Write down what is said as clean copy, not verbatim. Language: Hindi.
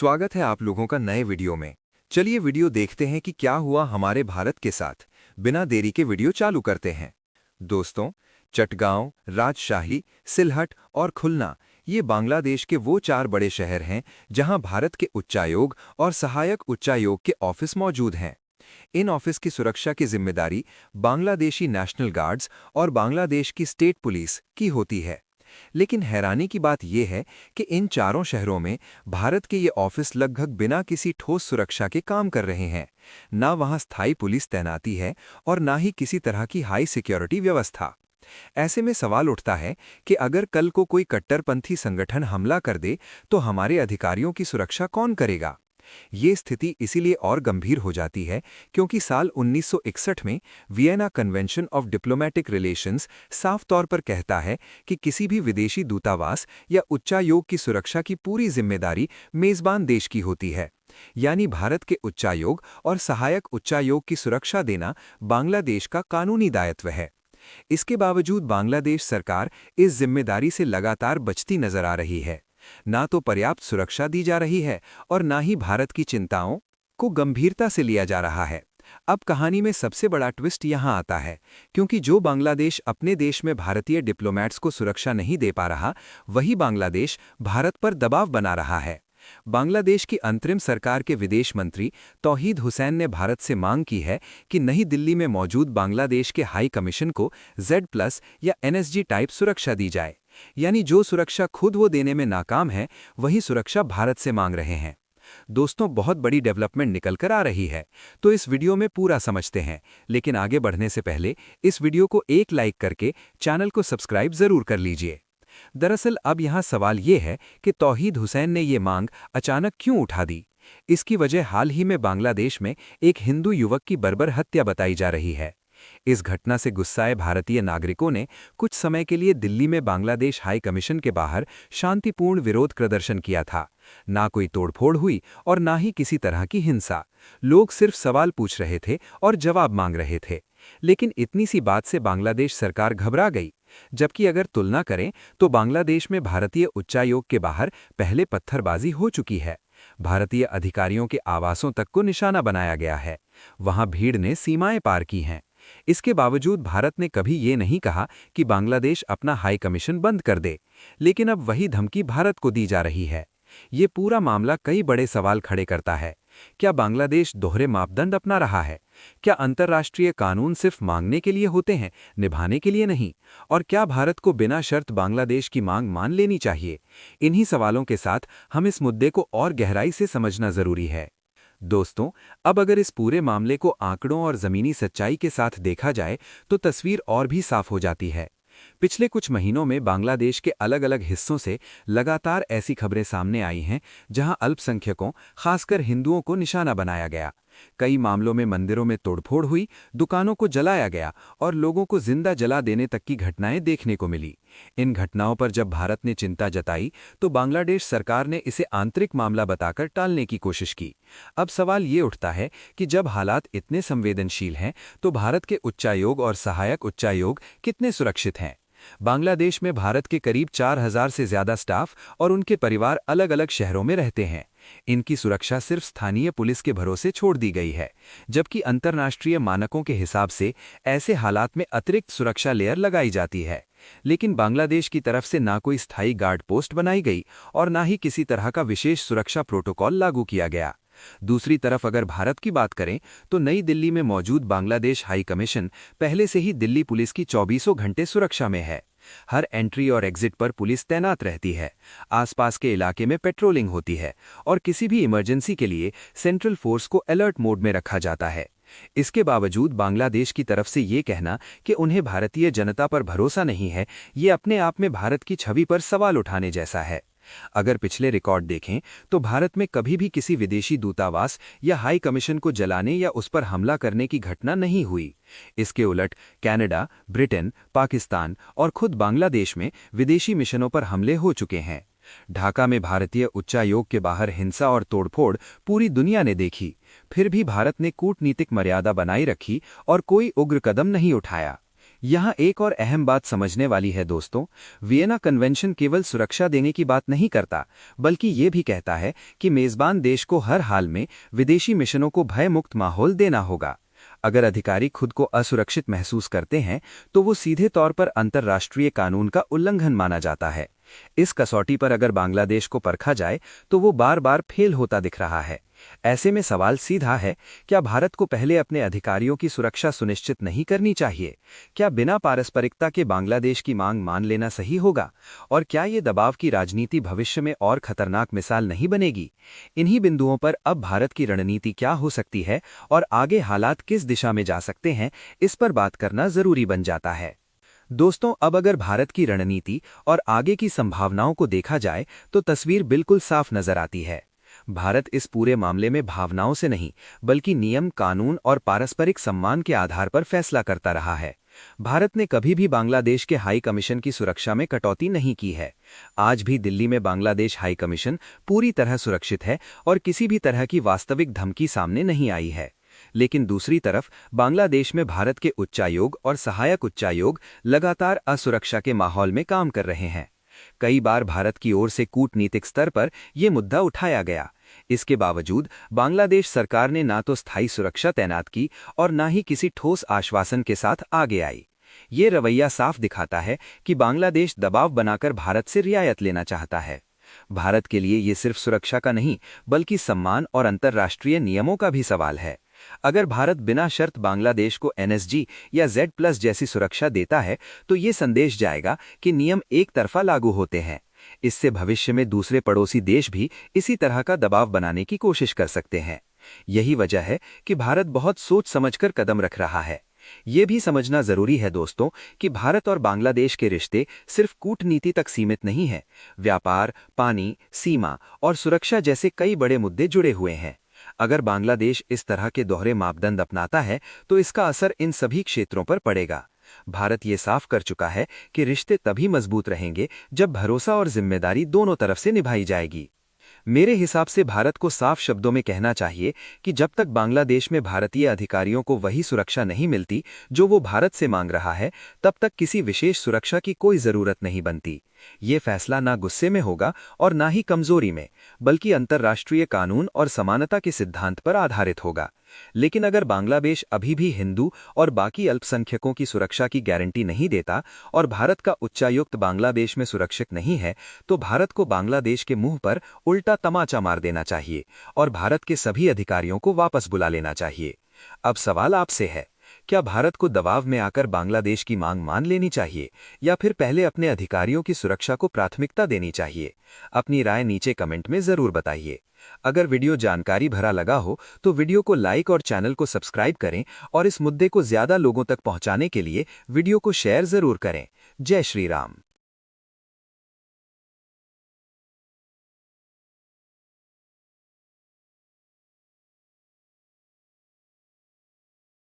स्वागत है आप लोगों का नए वीडियो में। चलिए वीडियो देखते हैं कि क्या हुआ हमारे भारत के साथ। बिना देरी के वीडियो चालू करते हैं। दोस्तों, चटगांव, राजशाही, सिलहट और खुलना ये बांग्लादेश के वो 4 बड़े शहर हैं जहां भारत के उच्चायोग और सहायक उच्चायोग के ऑफिस मौजूद हैं। इन ऑफिस की सुरक्षा की जिम्मेदारी बांग्लादेशी नेशनल गार्ड्स और बांग्लादेश की स्टेट पुलिस की होती है। लेकिन हैरानी की बात यह है कि इन चारों शहरों में भारत के ये ऑफिस लगभग बिना किसी ठोस सुरक्षा के काम कर रहे हैं। ना वहां स्थायी पुलिस तैनाती है और ना ही किसी तरह की हाई सिक्योरिटी व्यवस्था। ऐसे में सवाल उठता है कि अगर कल को कोई कट्टरपंथी संगठन हमला कर दे तो हमारे अधिकारियों की सुरक्षा कौन करेगा। ये स्थिति इसीलिए और गंभीर हो जाती है क्योंकि साल 1961 में Vienna convention of diplomatic relations साफ तौर पर कहता है कि किसी भी विदेशी दूतावास या उच्चायोग की सुरक्षा की पूरी जिम्मेदारी मेजबान देश की होती है। यानी भारत के उच्चायोग और सहायक उच्चायोग की सुरक्षा देना बांग्लादेश का कानूनी दायित्व है। इसके बावजूद बांग्लादेश सरकार इस जिम्मेदारी से लगातार बचती नजर आ रही है। ना तो पर्याप्त सुरक्षा दी जा रही है और ना ही भारत की चिंताओं को गंभीरता से लिया जा रहा है। अब कहानी में सबसे बड़ा ट्विस्ट यहां आता है, क्योंकि जो बांग्लादेश अपने देश में भारतीय डिप्लोमैट्स को सुरक्षा नहीं दे पा रहा, वही बांग्लादेश भारत पर दबाव बना रहा है। बांग्लादेश की अंतरिम सरकार के विदेश मंत्री तौहीद हुसैन ने भारत से मांग की है कि नई दिल्ली में मौजूद बांग्लादेश के हाई कमीशन को Z+ या NSG टाइप सुरक्षा दी जाए। यानी जो सुरक्षा खुद वो देने में नाकाम है, वही सुरक्षा भारत से मांग रहे हैं। दोस्तों, बहुत बड़ी डेवलपमेंट निकल कर आ रही है, तो इस वीडियो में पूरा समझते हैं। लेकिन आगे बढ़ने से पहले इस वीडियो को एक लाइक करके चैनल को सब्सक्राइब जरूर कर लीजिए। दरअसल अब यहाँ सवाल ये है कि तौहीद हुसैन ने ये मांग अचानक क्यों उठा दी। इसकी वजह हाल ही में बांग्लादेश में एक हिंदू युवक की बर्बर हत्या बताई जा रही है। इस घटना से गुस्साए भारतीय नागरिकों ने कुछ समय के लिए दिल्ली में बांग्लादेश हाई कमीशन के बाहर शांतिपूर्ण विरोध प्रदर्शन किया था। ना कोई तोड़फोड़ हुई और ना ही किसी तरह की हिंसा। लोग सिर्फ सवाल पूछ रहे थे और जवाब मांग रहे थे। लेकिन इतनी सी बात से बांग्लादेश सरकार घबरा गई। जबकि अगर तुलना करें तो बांग्लादेश में भारतीय उच्चायोग के बाहर पहले पत्थरबाजी हो चुकी है। भारतीय अधिकारियों के आवासों तक को निशाना बनाया गया है। वहां भीड़ ने सीमाएं पार की हैं। इसके बावजूद भारत ने कभी ये नहीं कहा कि बांग्लादेश अपना हाई कमीशन बंद कर दे। लेकिन अब वही धमकी भारत को दी जा रही है। ये पूरा मामला कई बड़े सवाल खड़े करता है। क्या बांग्लादेश दोहरे मापदंड अपना रहा है? क्या अंतर्राष्ट्रीय कानून सिर्फ मांगने के लिए होते हैं, निभाने के लिए नहीं? और क्या भारत को बिना शर्त बांग्लादेश की मांग मान लेनी चाहिए? इन्हीं सवालों के साथ हम इस मुद्दे को और गहराई से समझना जरूरी है। दोस्तों, अब अगर इस पूरे मामले को आंकड़ों और जमीनी सच्चाई के साथ देखा जाए तो तस्वीर और भी साफ हो जाती है। पिछले कुछ महीनों में बांग्लादेश के अलग अलग हिस्सों से लगातार ऐसी खबरें सामने आई हैं जहां अल्पसंख्यकों, खासकर हिंदुओं को निशाना बनाया गया। कई मामलों में मंदिरों में तोड़फोड़ हुई, दुकानों को जलाया गया और लोगों को जिंदा जला देने तक की घटनाएं देखने को मिली। इन घटनाओं पर जब भारत ने चिंता जताई तो बांग्लादेश सरकार ने इसे आंतरिक मामला बताकर टालने की कोशिश की। अब सवाल ये उठता है कि जब हालात इतने संवेदनशील हैं तो भारत के उच्चायोग और सहायक उच्चायोग कितने सुरक्षित हैं? बांग्लादेश में भारत के करीब 4000 से ज्यादा स्टाफ और उनके परिवार अलग अलग शहरों में रहते हैं। इनकी सुरक्षा सिर्फ स्थानीय पुलिस के भरोसे छोड़ दी गई है, जबकि अंतर्राष्ट्रीय मानकों के हिसाब से ऐसे हालात में अतिरिक्त सुरक्षा लेयर लगाई जाती है। लेकिन बांग्लादेश की तरफ से ना कोई स्थायी गार्ड पोस्ट बनाई गई और ना ही किसी तरह का विशेष सुरक्षा प्रोटोकॉल लागू किया गया। दूसरी तरफ अगर भारत की बात करें तो नई दिल्ली में मौजूद बांग्लादेश हाई कमीशन पहले से ही दिल्ली पुलिस की 24 घंटे सुरक्षा में है। हर एंट्री और एग्जिट पर पुलिस तैनात रहती है, आसपास के इलाके में पेट्रोलिंग होती है और किसी भी इमरजेंसी के लिए सेंट्रल फोर्स को अलर्ट मोड में रखा जाता है। इसके बावजूद बांग्लादेश की तरफ से ये कहना कि उन्हें भारतीय जनता पर भरोसा नहीं है, ये अपने आप में भारत की छवि पर सवाल उठाने जैसा है। अगर पिछले रिकॉर्ड देखें तो भारत में कभी भी किसी विदेशी दूतावास या हाई कमीशन को जलाने या उस पर हमला करने की घटना नहीं हुई। इसके उलट कनाडा, ब्रिटेन, पाकिस्तान और खुद बांग्लादेश में विदेशी मिशनों पर हमले हो चुके हैं। ढाका में भारतीय उच्चायोग के बाहर हिंसा और तोड़फोड़ पूरी दुनिया ने देखी, फिर भी भारत ने कूटनीतिक मर्यादा बनाई रखी और कोई उग्र कदम नहीं उठाया। यहाँ एक और अहम बात समझने वाली है दोस्तों। वियना कन्वेंशन केवल सुरक्षा देने की बात नहीं करता, बल्कि ये भी कहता है कि मेजबान देश को हर हाल में विदेशी मिशनों को भयमुक्त माहौल देना होगा। अगर अधिकारी खुद को असुरक्षित महसूस करते हैं तो वो सीधे तौर पर अंतर्राष्ट्रीय कानून का उल्लंघन माना जाता है। इस कसौटी पर अगर बांग्लादेश को परखा जाए तो वो बार बार फेल होता दिख रहा है। ऐसे में सवाल सीधा है, क्या भारत को पहले अपने अधिकारियों की सुरक्षा सुनिश्चित नहीं करनी चाहिए? क्या बिना पारस्परिकता के बांग्लादेश की मांग मान लेना सही होगा? और क्या ये दबाव की राजनीति भविष्य में और खतरनाक मिसाल नहीं बनेगी? इन्हीं बिंदुओं पर अब भारत की रणनीति क्या हो सकती है और आगे हालात किस दिशा में जा सकते हैं, इस पर बात करना जरूरी बन जाता है। दोस्तों, अब अगर भारत की रणनीति और आगे की संभावनाओं को देखा जाए तो तस्वीर बिल्कुल साफ नजर आती है। भारत इस पूरे मामले में भावनाओं से नहीं, बल्कि नियम, कानून और पारस्परिक सम्मान के आधार पर फैसला करता रहा है। भारत ने कभी भी बांग्लादेश के हाई कमीशन की सुरक्षा में कटौती नहीं की है। आज भी दिल्ली में बांग्लादेश हाई कमीशन पूरी तरह सुरक्षित है और किसी भी तरह की वास्तविक धमकी सामने नहीं आई है। लेकिन दूसरी तरफ बांग्लादेश में भारत के उच्चायोग और सहायक उच्चायोग लगातार असुरक्षा के माहौल में काम कर रहे हैं। कई बार भारत की ओर से कूटनीतिक स्तर पर यह मुद्दा उठाया गया। इसके बावजूद बांग्लादेश सरकार ने ना तो स्थायी सुरक्षा तैनात की और ना ही किसी ठोस आश्वासन के साथ आगे आई। ये रवैया साफ दिखाता है कि बांग्लादेश दबाव बनाकर भारत से रियायत लेना चाहता है। भारत के लिए ये सिर्फ सुरक्षा का नहीं, बल्कि सम्मान और अंतर्राष्ट्रीय नियमों का भी सवाल है। अगर भारत बिना शर्त बांग्लादेश को एनएसजी या Z+ जैसी सुरक्षा देता है तो ये संदेश जाएगा कि नियम एक तरफा लागू होते हैं। इससे भविष्य में दूसरे पड़ोसी देश भी इसी तरह का दबाव बनाने की कोशिश कर सकते हैं। यही वजह है कि भारत बहुत सोच समझकर कदम रख रहा है। ये भी समझना जरूरी है दोस्तों कि भारत और बांग्लादेश के रिश्ते सिर्फ कूटनीति तक सीमित नहीं हैं। व्यापार, पानी, सीमा और सुरक्षा जैसे कई बड़े मुद्दे जुड़े हुए हैं। अगर बांग्लादेश इस तरह के दोहरे मापदंड अपनाता है तो इसका असर इन सभी क्षेत्रों पर पड़ेगा। भारत ये साफ कर चुका है कि रिश्ते तभी मजबूत रहेंगे जब भरोसा और जिम्मेदारी दोनों तरफ से निभाई जाएगी। मेरे हिसाब से भारत को साफ शब्दों में कहना चाहिए कि जब तक बांग्लादेश में भारतीय अधिकारियों को वही सुरक्षा नहीं मिलती जो वो भारत से मांग रहा है, तब तक किसी विशेष सुरक्षा की कोई जरूरत नहीं बनती। ये फैसला ना गुस्से में होगा और ना ही कमजोरी में, बल्कि अंतर्राष्ट्रीय कानून और समानता के सिद्धांत पर आधारित होगा। लेकिन अगर बांग्लादेश अभी भी हिंदू और बाकी अल्पसंख्यकों की सुरक्षा की गारंटी नहीं देता और भारत का उच्चायुक्त बांग्लादेश में सुरक्षित नहीं है, तो भारत को बांग्लादेश के मुंह पर उल्टा तमाचा मार देना चाहिए और भारत के सभी अधिकारियों को वापस बुला लेना चाहिए। अब सवाल आपसे है, क्या भारत को दबाव में आकर बांग्लादेश की मांग मान लेनी चाहिए या फिर पहले अपने अधिकारियों की सुरक्षा को प्राथमिकता देनी चाहिए? अपनी राय नीचे कमेंट में जरूर बताइए। अगर वीडियो जानकारी भरा लगा हो तो वीडियो को लाइक और चैनल को सब्सक्राइब करें और इस मुद्दे को ज्यादा लोगों तक पहुंचाने के लिए वीडियो को शेयर जरूर करें। जय श्री राम।